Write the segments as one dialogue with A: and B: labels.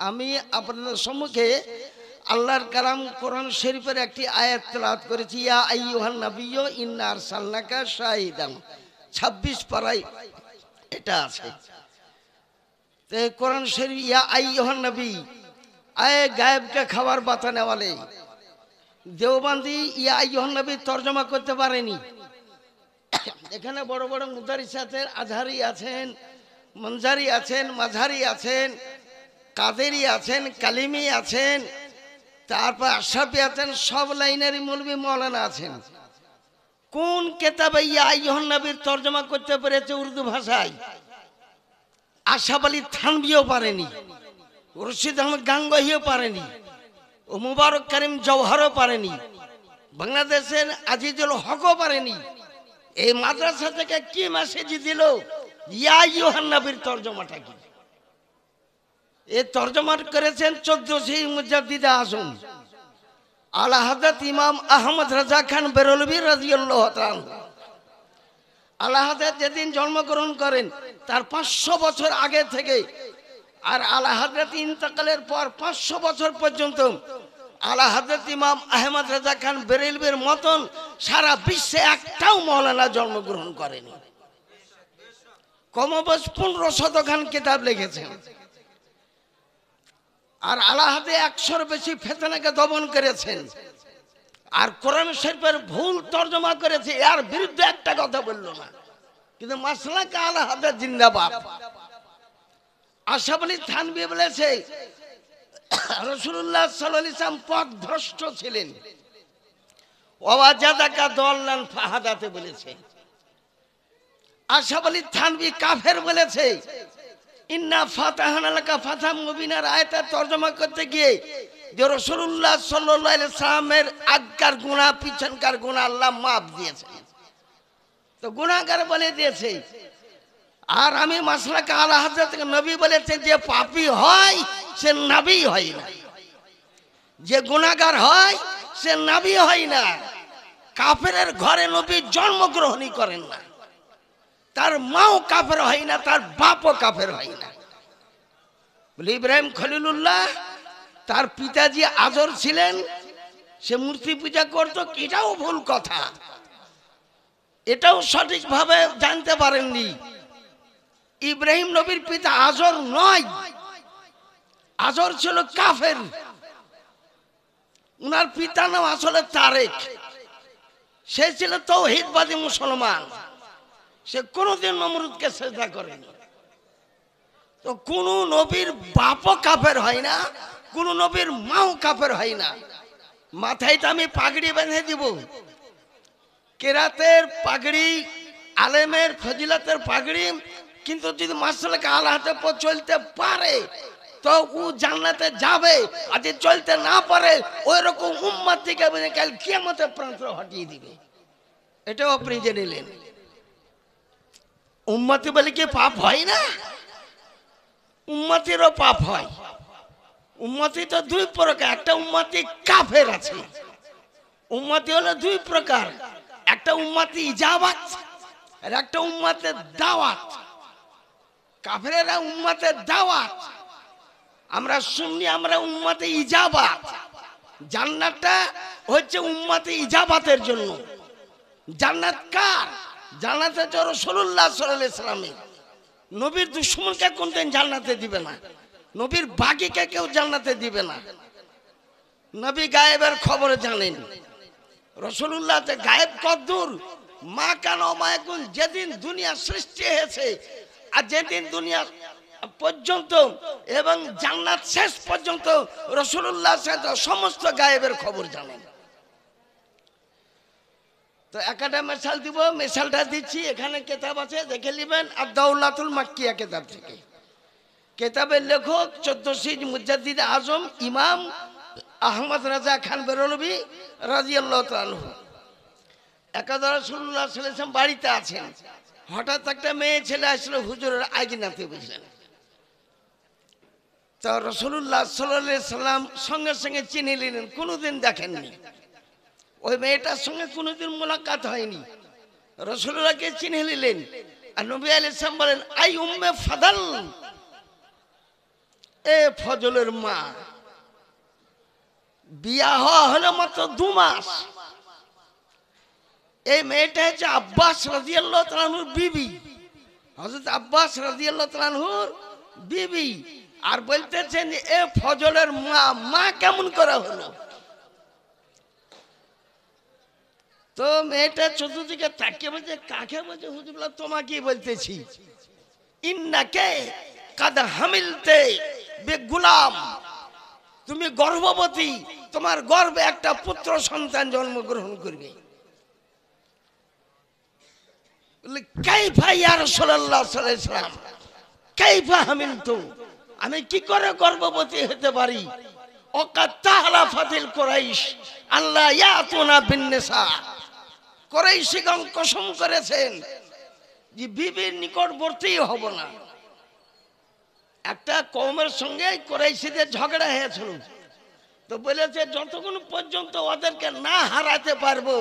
A: আমি আপনাদের সম্মুখে আল্লাহর কালাম কোরআন শরীফের একটি আয়াত তেলাওয়াত করেছি, ইয়া আইয়ুহান নাবিয়্যু ইন্না আরসালনাকা শাহিদান। 26 পারায় এটা আছে। তো কোরআন শরীফ ইয়া আইয়ুহান নবী, আয়ে গায়েব কে খবর বাতানে वाले। দেওবন্দি ইয়া আইয়ুহান নবী তরজমা করতে পারেনি। এখানে বড় বড় মুদারিস আছেন, আজহারি আছেন, মনজারি আছেন, মাঝারি আছেন, কাদেরি আছেন, কালিমি আছেন, তারপর আশরাফি আছেন, সব লাইনেরই মৌলভী মৌলানা আছেন। কোন কিতাবে ইয়া আইয়ুহান নবীর তরজমা করতে পেরেছে উর্দু ভাষায়? আশরাফ আলী থানভিও পারেনি, রশিদ আহমদ গাঙ্গুহিও পারেনি, ও মুবারক করিম জওহরও পারেনি, বাংলাদেশের আজিজুল হকও পারেনি। এই মাদ্রাসা থেকে কি মেসেজ দিল? ইয়া আইয়ুহান নবীর তরজমাটা কি? এই তরজমা করেছেন 14 মুজাদ্দিদ আজম আলা হযরত ইমাম আহমদ রাজা খান বেরলভী রাদিয়াল্লাহু তাআলা। আলা হযরত যেদিন জন্মগ্রহণ করেন তার 500 বছর আগে থেকে আর আলা হযরত ইন্তেকালের পর 500 বছর পর্যন্ত আলা হযরত ইমাম আহমদ রাজা খান বেরলভীর মতন সারা বিশ্বে একটাও মাওলানা জন্মগ্রহণ করেনি। কমবেশ 1500 খান কিতাব লিখেছেন। আর আলা হাতে 100-এর বেশি ফিতনাকে দমন করেছেন। আর কোরআন শরীফের ভুল তরজমা করেছে, এর বিরুদ্ধে একটা কথা বলল না। কিন্তু মাসলাকে আলা হাতে জিন্দাবাদ। আশরাফ আলী থানভী বলেছে রাসূলুল্লাহ সাল্লাল্লাহু আলাইহি ওয়াসাল্লাম পথভ্রষ্ট ছিলেন। ওয়াজাদাকা দাল্লান ফাহাদাতে বলেছে। আশরাফ আলী থানভী কাফের বলেছে। ইন্না ফাতাহানা লাকা ফাতহাম মুবিনার আয়াতের তরজমা করতে গিয়ে যে রাসূলুল্লাহ সাল্লাল্লাহু আলাইহি ওয়াসাল্লামের আগকার গুনাহ পিছনকার গুনাহ আল্লাহ মাফ দিয়েছেন, তো গুনাহগার বলে দিয়েছে। আর আমি মাসলাকে আলা হযরত নবী বলেছে যে পাপী হয় সে নবী হয় না, যে গুনাহগার হয় সে নবী হয় না। কাফেরের ঘরে নবী জন্মগ্রহণই করেন না, তার মাও কাফের হয় না, তার বাপও কাফের হয় না। বলে ইব্রাহিম খলিলুল্লাহ তার পিতাজি আজর ছিলেন, সে মূর্তি পূজা করত, এটাও ভুল কথা, এটাও সঠিকভাবে জানতে পারেননি। ইব্রাহিম নবীর পিতা আজর নয়, আজর ছিল কাফের। উনার পিতার নাম আসলে তারেক, সে ছিল তাওহীদবাদী মুসলমান, সে কোনদিন নমরুদকে সেজদা করেনি। তো কোন নবীর বাপও কাফের হয় না, কোন নবীর মাও কাফের হয় না। মাথায় তো আমি পাগড়ি বেঁধে দিব, কেরাতের পাগড়ি, আলেমের ফজিলতের পাগড়ি, কিন্তু যদি মাসলাকে আলা হাতে চলতে পারে তো ও জান্নাতে যাবে, আর যদি চলতে না পারে ওই রকম উম্মতকে কাল কিয়ামতে প্রান্ত হটিয়ে দিবে। এটাও আপনি জেনে নিলেন। উম্মতি বলে কি পাপ হয় না? উম্মতিরও পাপ হয়। উম্মতি তো দুই প্রকার, একটা উম্মতি কাফের আছে। উম্মতি হলো দুই প্রকার, একটা উম্মতি ইজাবাত আর একটা উম্মতের দাওয়াত। কাফেরেরা উম্মতের দাওয়াত, আমরা সুন্নি, আমরা উম্মতে ইজাবাত। জান্নাতটা হচ্ছে উম্মতে ইজাবাতের জন্য। জান্নাত কার? জান্নাত হচ্ছে রাসূলুল্লাহ সাল্লাল্লাহু আলাইহি ওয়াসাল্লামের। নবীর দুশমনকে কোনদিন জান্নাতে দিবে না, নবীর বাগীকে কেউ জান্নাতে দিবে না। নবী গায়েবের খবর জানেন। রাসূলুল্লাহ যে গায়েব কদ্দুর মা কান মা এখন, যেদিন দুনিয়া সৃষ্টি হয়েছে আর যেদিন দুনিয়া পর্যন্ত এবং জান্নাত শেষ পর্যন্ত রাসূলুল্লাহ সমস্ত গায়েবের খবর জানেন। তো একটা মিসাল দিব, মিসালটা দিচ্ছি। এখানে কিতাব আছে, দেখে নেবেন, আর দাওলাতুল মাক্কিয়া কিতাব থেকে। কিতাবের লেখক 14 মুজাদ্দিদ আজম ইমাম আহমদ রাজা খান বেরলভী রাদিয়াল্লাহু তাআলা। একদা রাসূলুল্লাহ সাল্লাল্লাহু আলাইহি ওয়াসাল্লাম বাড়িতে আছেন, হঠাৎ একটা মেয়ে ছেলে আসলো হুজুরের আগিনাতে, বুঝলেন। তো রাসূলুল্লাহ সাল্লাল্লাহু আলাইহি ওয়াসাল্লাম সঙ্গে সঙ্গে চিনে নিলেন, কোনোদিন দেখেননি। ওই মেয়েটার সঙ্গে কোনোদিন মোলাকাত হয়নি, রাসূলুল্লাহকে চিনে নিলেন। আর নবী আলাইহিস সালাম বলেন, আই উম্মে ফাদল, এ ফজলের মা বিয়া হওয়া হলো মাত্র 2 মাস। এই মেয়েটা হচ্ছে আব্বাস রাদিয়াল্লাহু তাআলা আনহুর বিবি, হযরত আব্বাস রাদিয়াল্লাহু তাআলা আনহুর বিবি। আর বলতেছেন এ ফজলের মা কেমন করে হলো? তো মেয়েটা চতুর্দিকে তাকিয়ে বলছে, কাকে বলছে? হুজুর বলল, তোমাকেই বলতেছি। ইন্নাকে কাদ হামিলতে বেগুলাম, তুমি গর্ভবতী, তোমার গর্ভে একটা পুত্র সন্তান জন্মগ্রহণ করবে। কাইফা ইয়া রাসূলুল্লাহ সাল্লাল্লাহু আলাইহি ওয়াসাল্লাম, কাইফা হামিলতু, আমি কি করে গর্ভবতী হতে পারি? ওয়াকাদ তাহলাফাতিল কুরাইশ আল্লাহ ইয়াতুনা বিন নিসা, কুরাইশগণ কসম করেছেন যে বিবির নিকটবর্তী হব না। একটা কওমের সঙ্গে কুরাইশদের ঝগড়া হয়েছিল, তো বলেছে যতক্ষণ পর্যন্ত ওদেরকে না হারাতে পারবো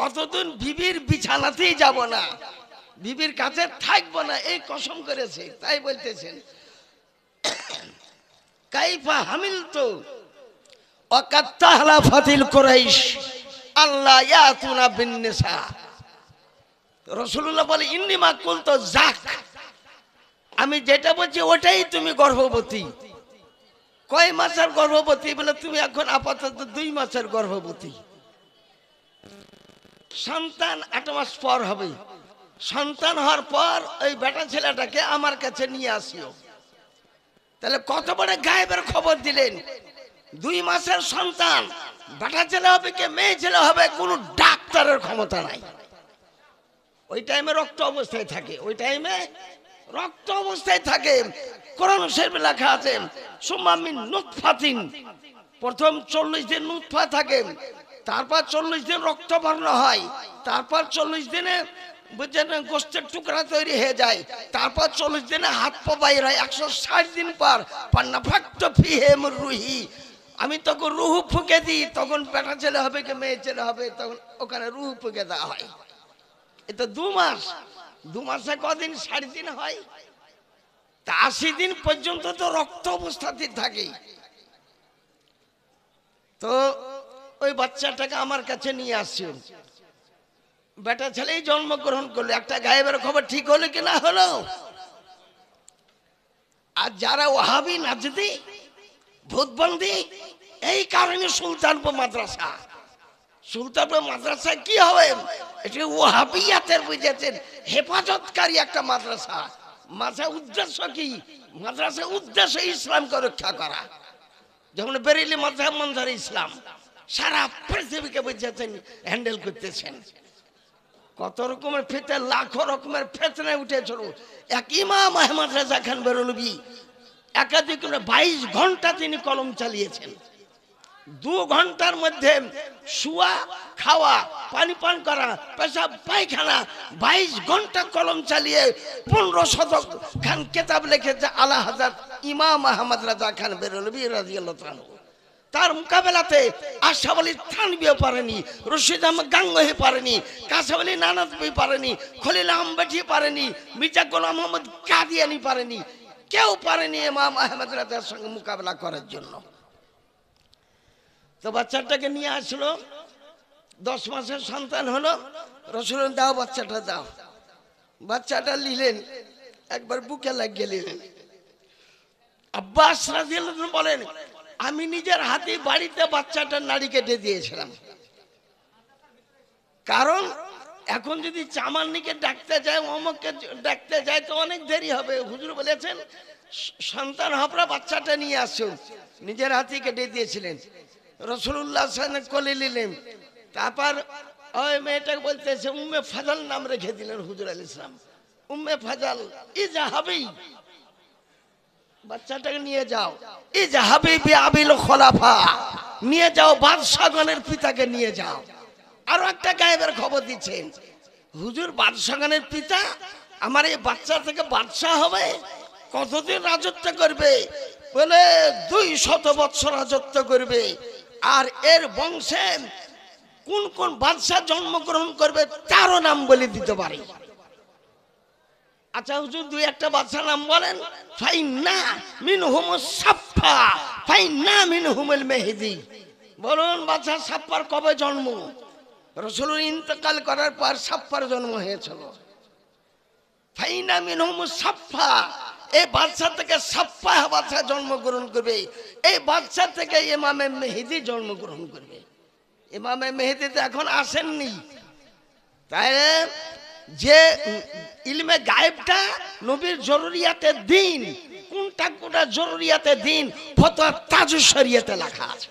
A: অতদিন বিবির বিছানাতেই যাব না, বিবির কাছে থাকবো না, এই কসম করেছে। তাই বলতেছেন কাইফা হামিলতু ওয়াকাদ তাহলাফাতিল কুরাইশ আল্লাহ ইয়াতুনা বিন নিসা। রাসূলুল্লাহ বলে ইন্নিমা কুলতু যাক, আমি যেটা বলছি ওটাই তুমি গর্ভবতী। কয় মাসের গর্ভবতী? বলে তুমি এখন আপাতত 2 মাসের গর্ভবতী। সন্তান 8 মাস পর হবে। সন্তান হওয়ার পর ওই বেটা ছেলেটাকে আমার কাছে নিয়ে আসিও। তাহলে কত বড় গায়েবের খবর দিলেন। 2 মাসের সন্তান বেটা ছেলে হবে কি মেয়ে ছেলে হবে কোনো ডাক্তারের ক্ষমতা নাই। ওই টাইমে রক্ত অবস্থায় থাকে, ওই টাইমে রক্ত অবস্থায় থাকে। কোরআন শরীফে লেখা আছে সুম্মা মিন নুতফাতিন, প্রথম 40 দিন নুতফা থাকে, তারপর 40 দিন রক্তবর্ণ হয়, তারপর 40 দিনে বুঝছেন গোস্তের টুকরা তৈরি হয়ে যায়, তারপর 40 দিনে হাত পা বাইর হয়, 160 দিন পর পান্নাফাক্তু ফিহি মির রূহি, আমি তখন রুহ ফুঁকে দিই, তখন বেটা ছেলে হবে কি মেয়ে ছেলে হবে তখন ওখানে রুহ ফুঁকে দেওয়া হয়। এটা 2 মাস। 2 মাসে কদিন? 60 দিন হয়। তা 80 দিন পর্যন্ত তো রক্ত অবস্থাতে থাকে। তো ওই বাচ্চাটাকে আমার কাছে নিয়ে আসছে, বেটা ছেলেই জন্মগ্রহণ করলো। একটা গায়েবের খবর ঠিক হলো কি না হলো? আর যারা ওয়াহাবি নাজদি ভূতবন্দি, এই কারণে সুলতানপুর মাদ্রাসা, সুলতানপুর মাদ্রাসা কি হবে? এটা ওয়াহাবিয়াতের বুঝেছেন হেফাজতকারী একটা মাদ্রাসা। মাদ্রাসার উদ্দেশ্য কি? মাদ্রাসার উদ্দেশ্য ইসলামকে রক্ষা করা। যেমন বেরেলি মাযহাব মনহাজ ইসলাম সারা পৃথিবীকে বুঝেছেন হ্যান্ডেল করতেছেন। কত রকমের ফিতনা, লাখো রকমের ফিতনা উঠেছিল। এক ইমাম আহমদ রেজা খান বেরলভী একাধিক 22 ঘন্টা তিনি কলম চালিয়েছেন। 2 ঘন্টার মধ্যে শুয়া, খাওয়া, পানি পান করা, পেশাব পায়খানা, 22 ঘন্টা কলম চালিয়ে 15 শতক খান কিতাব লিখেছে আলা হযরত ইমাম আহমদ রেজা খান বেরলভী রাদিয়াল্লাহু তাআলা। তার মোকাবেলাতে আশরাফ আলী থানভীও পারেনি, রশিদ আহমদ গাঙ্গুহি পারেনি, কাসেম আলী নানাতবি পারেনি, খলিল আহমদ পারেনি, মির্জা গোলাম মোহাম্মদ কাদিয়ানি পারেনি, কেউ পারেনি ইমাম আহমদ রাজার সঙ্গে মোকাবেলা করার জন্য। তো বাচ্চাটাকে নিয়ে আসলো, 10 মাসের সন্তান হলো। রাসূলুল্লাহ দাও বাচ্চাটা দাও। বাচ্চাটা নিলেন, একবার বুকে লাগিয়ে নিলেন। আব্বাস রাদিয়াল্লাহু আনহু বলেন আমি নিজের হাতে বাড়িতে বাচ্চাটার নাড়ি কেটে দিয়েছিলাম। কারণ এখন যদি চামান্নিকে ডাকতে যায়, অমুককে ডাকতে যায় তো অনেক দেরি হবে। হুজুর বলেছেন সন্তান হপরা বাচ্চাটা নিয়ে আসুন, নিজের হাতে কেটে দিয়েছিলেন। রাসূলুল্লাহ সাল্লাল্লাহু আলাইহি ওয়াসাল্লাম কোলে নিলেন। তারপর ওই মেয়েটাকে বলতেছে উম্মে ফাজল নাম রেখে দিলেন হুজুর আলাইহিস সালাম। উম্মে ফাজল ইজাহাবি, বাচ্চাটাকে নিয়ে যাও। ইজাহাবি বিআবিল খোলাফা, নিয়ে যাও বাদশাহগণের পিতাকে নিয়ে যাও। আর একটা গায়েবের খবর দিচ্ছেন হুজুর, বাদশাহগণের পিতা আমার এই বাচ্চা থেকে বাদশাহ হবে। কতদিন রাজত্ব করবে? বলে 200 বছর রাজত্ব করবে। আর এর বংশে কোন কোন বাদশাহ জন্মগ্রহণ করবে তারও নাম বলে দিতে পারি। আচ্ছা হুজুর দুই একটা বাচ্চার নাম বলেন। ফাইন্না মিনহুম সাফফা ফাইন্না মিনহুমুল মেহেদি। বলুন বাচ্চা সাফফার কবে জন্ম? রাসূলুর ইন্তেকাল করার পর সাফফার জন্ম হয়েছিল। ফাইন্না মিনহুম সাফফা, এই বাচ্চা থেকে সাফফা বাচ্চা জন্মগ্রহণ করবে, এই বাচ্চা থেকে ইমামে মেহেদি জন্মগ্রহণ করবে। ইমামে মেহেদি তো এখন আসেননি। তাই যে ইলমে গায়েবটা নবীর জরুরিয়াতের দিন, কোনটা কোনটা জরুরিয়াতের দিন ফতোয়া তাজুস শরিয়াতে লেখা আছে।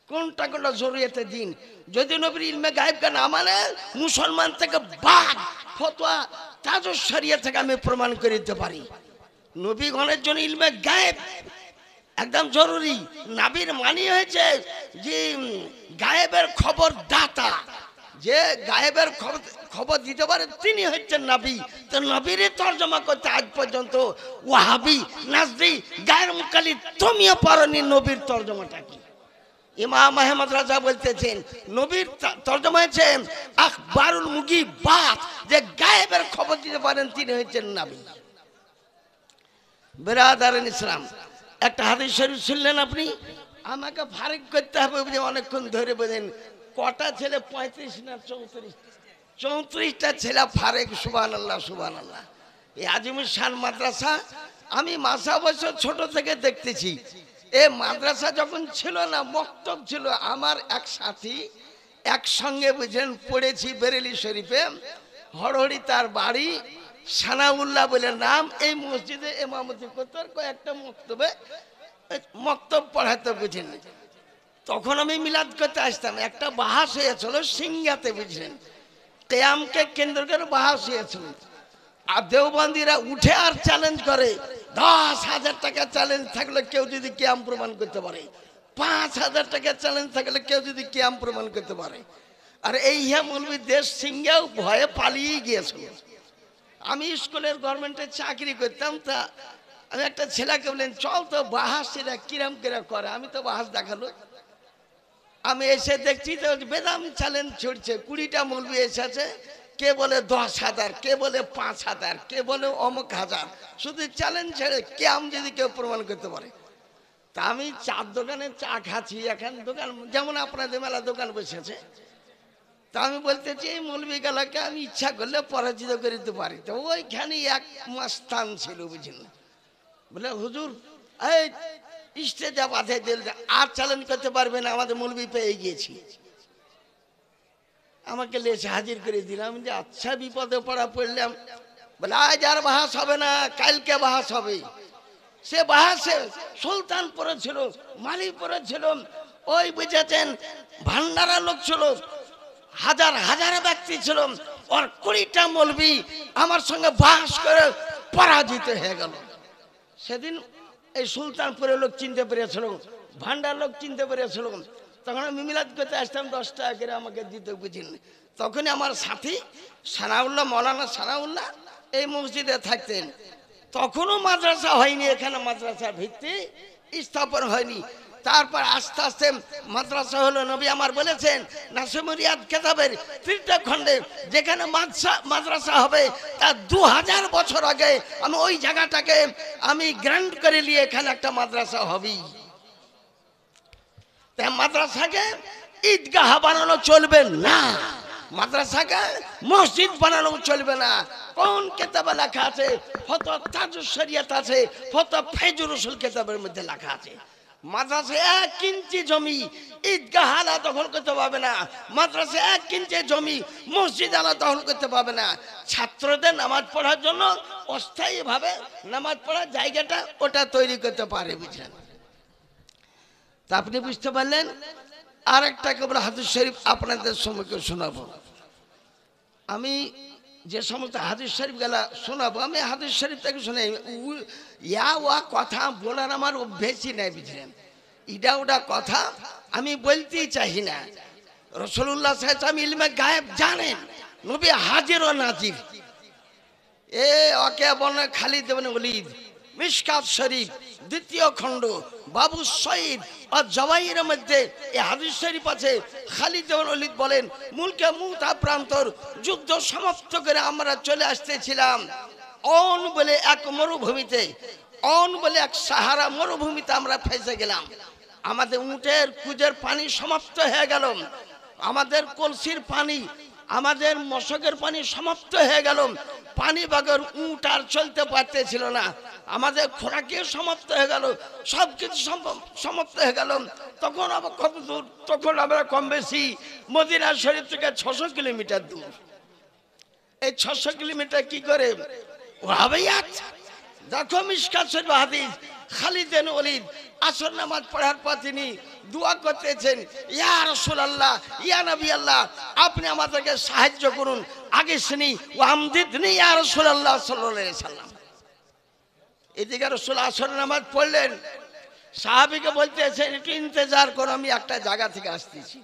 A: কোনটা কোনটা জরুরিয়াতের দিন যদি নবীর ইলমে গায়েবকে না মানে মুসলমান থেকে বাদ ফতোয়া তাজুস শরিয়া থেকে আমি প্রমাণ করে দিতে পারি। নবীগণের জন্য ইলমে গায়েব একদম জরুরি। নবীর মানি হয়েছে যে গায়েবের খবর দাতা, যে গায়েবের খবর দিতে পারে তিনি হচ্ছেন নবী। তো নবীর তর্জমা করতে আজ পর্যন্ত ওয়াহাবি নাজরি গায়ের মুকাল্লিদ তুমিও পারোনি নবীর তর্জমাটা কি। ইমাম আহমদ রাজা বলতেছেন নবীর তর্জমা হয়েছে আখবারুল মুগীবাত, যে গায়েবের খবর দিতে পারেন তিনি হচ্ছেন নবী। বেরাদারান ইসলাম, একটা হাদিস শরীফ শুনলেন আপনি, আমাকে ফারিক করতে হবে যে অনেকক্ষণ ধরে বোঝেন কটা ছেলে 35 না 34টা ছেলে ফারেক। সুবহানাল্লাহ সুবহানাল্লাহ। এই আজিমুল শান মাদ্রাসা আমি মাসা বছর ছোট থেকে দেখতেছি। এই মাদ্রাসা যখন ছিল না মক্তব ছিল, আমার এক সাথী একসঙ্গে বুঝলেন পড়েছি বেরেলি শরীফে, হরহরি তার বাড়ি, সানাউল্লাহ বলে নাম। এই মসজিদে ইমামতি করতে কয়েকটা মক্তব পড়াতে বুঝেন। তখন আমি মিলাদ করতে আসতাম, একটা বাহাস হয়েছিল সিঙ্গাতে বুঝলেন, কেয়ামকে কেন্দ্র করে বাহাস হয়েছিল। আর দেওবন্দিরা উঠে আর চ্যালেঞ্জ করে 10,000 টাকা চ্যালেঞ্জ থাকলে কেউ যদি কেয়াম প্রমাণ করতে পারে, 5,000 টাকা চ্যালেঞ্জ থাকলে কেউ যদি কেয়াম প্রমাণ করতে পারে। আর এই মৌলবী দেশ সিঙ্গাও ভয়ে পালিয়ে গিয়েছিল। আমি স্কুলের গভর্নমেন্টের চাকরি করতাম, তা আমি একটা ছেলেকে বললেন চল তো বাহাস এরা কিরাম কিরা করে। আমি তো বাহাস দেখালো, আমি এসে দেখছি তো বেদাম চ্যালেঞ্জ ছুটছে। 20টা মৌলবী এসেছে, কে বলে 10,000, কে বলে 5,000, কে বলে অমুক হাজার, শুধু চ্যালেঞ্জ ছেড়ে কেয়াম যদি কেউ প্রমাণ করতে পারে। তা আমি চার দোকানে চা খাচ্ছি, এখন দোকান যেমন আপনাদের মেলা দোকান বসেছে। তা আমি বলতেছি এই মৌলবী গেলাকে আমি ইচ্ছা করলে পরাজিত করে দিতে পারি। তো ওইখানে এক মাস্তান ছিল বুঝলেন, বলে হুজুর এই স্টেজে বাধে দিল আর চ্যালেঞ্জ করতে পারবে না, আমাদের মৌলবী পেয়ে গিয়েছি। আমাকে লেছে হাজির করে দিলাম যে আচ্ছা বিপদে পড়লাম। বলে আজ আর বাহাস হবে না, কালকে বাহাস হবে। সে বাহাসে সুলতান পড়েছিল, মালি পড়েছিল, ওই বুঝেছেন ভান্ডারা লোক ছিল, হাজার হাজার ব্যক্তি ছিল। ওর 20টা মৌলবী আমার সঙ্গে বাহাস করে পরাজিত হয়ে গেল। সেদিন এই সুলতানপুরের লোক চিনতে পেরেছিল, ভান্ডার লোক চিনতে পেরেছিল। তখন আমি মিলাদ করতে আসতাম 10 টাকা করে আমাকে দিতে বুঝিনি। তখনই আমার সাথী সানাউল্লাহ, মৌলানা সানাউল্লাহ এই মসজিদে থাকতেন। তখনও মাদ্রাসা হয়নি, এখানে মাদ্রাসার ভিত্তি স্থাপন হয়নি। তারপর আস্তে আস্তে মাদ্রাসা হলো। নবী আমার বলেছেন নাসিমুর রিয়াদ কিতাবের 3টা খণ্ডে যেখানে মাদ্রাসা হবে তার 2000 বছর আগে আমি ওই জায়গাটাকে আমি গ্র্যান্ড করে নিয়ে এখানে একটা মাদ্রাসা হবেই। তাই মাদ্রাসাকে ঈদগাহ বানানো চলবে না, মাদ্রাসাকে মসজিদ বানানো চলবে না। কোন কিতাবে লেখা আছে? ফতোয়া তাজুস শরিয়াত আছে, ফতোয়া ফায়জুর রাসূল কিতাবের মধ্যে লেখা আছে মাদ্রাসায় 1 ইঞ্চি জমি ঈদগাহ আলা দখল করতে পারবে না, মাদ্রাসায় 1 ইঞ্চি জমি মসজিদ আলা দখল করতে পারবে না। ছাত্রদের নামাজ পড়ার জন্য অস্থায়ীভাবে নামাজ পড়ার জায়গাটা ওটা তৈরি করতে পারে বুঝলেন। তা আপনি বুঝতে পারলেন। আর একটা কেবল হাদিস শরীফ আপনাদের সম্মুখে শোনাবো। আমি যে সমস্ত হাদিস শরীফ গেলা শোনাবো, আমি হাদিস শরীফ থেকে শোনাই। ওয়া কথা বলার আমার অভ্যেসই নাই বুঝলেন। ইডা ওটা কথা আমি বলতেই চাই না। রাসূলুল্লাহ সাল্লাল্লাহু আলাইহি ওয়াসাল্লাম ইলমে গায়েব জানেন, নবী হাজির ও নাজির। ওকে বলে খালিদ ইবনে ওলীদ, মিশকাত শরীফ 2য় খণ্ড বাবু সঈদ আর জওয়াহিরের মধ্যে এই হাদিস শরীফ আছে। খালিদ ইবনে ওলীদ বলেন মুলকে মুতা প্রান্তর যুদ্ধ সমাপ্ত করে আমরা চলে আসতেছিলাম। অন বলে এক মরুভূমিতে, অন বলে এক সাহারা মরুভূমিতে আমরা ফেসে গেলাম। আমাদের উটের কুজের পানি সমাপ্ত হয়ে গেল, আমাদের কলসির পানি, আমাদের মশকের পানি সমাপ্ত হয়ে গেল। পানি বাগের উট আর চলতে পারতেছিল না, আমাদের খোরাকে সমাপ্ত হয়ে গেল, সব কিছু সমাপ্ত হয়ে গেল। তখন আবার কত দূর? তখন আমরা কম বেশি মদিনা শরীফ থেকে 600 কিলোমিটার দূর। এই 600 কিলোমিটার কি করে ওয়াবাইয়াত? দেখো মিশকাত শরীফ হাদিস, খালিদ বিন ওলীদ আসর নামাজ পড়ার পর তিনি দোয়া করতেছেন, ইয়া রাসূলুল্লাহ, ইয়া নবী আল্লাহ, আপনি আমাদেরকে সাহায্য করুন। আগে শুনি ওয়ামদিদনি ইয়া রাসূলুল্লাহ সাল্লাল্লাহু আলাইহি সাল্লাম। এদিকে রাসূল আসর নামাজ পড়লেন, সাহাবীকে বলতেছেন একটু ইন্তজার করো, আমি একটা জায়গা থেকে আসতেছি।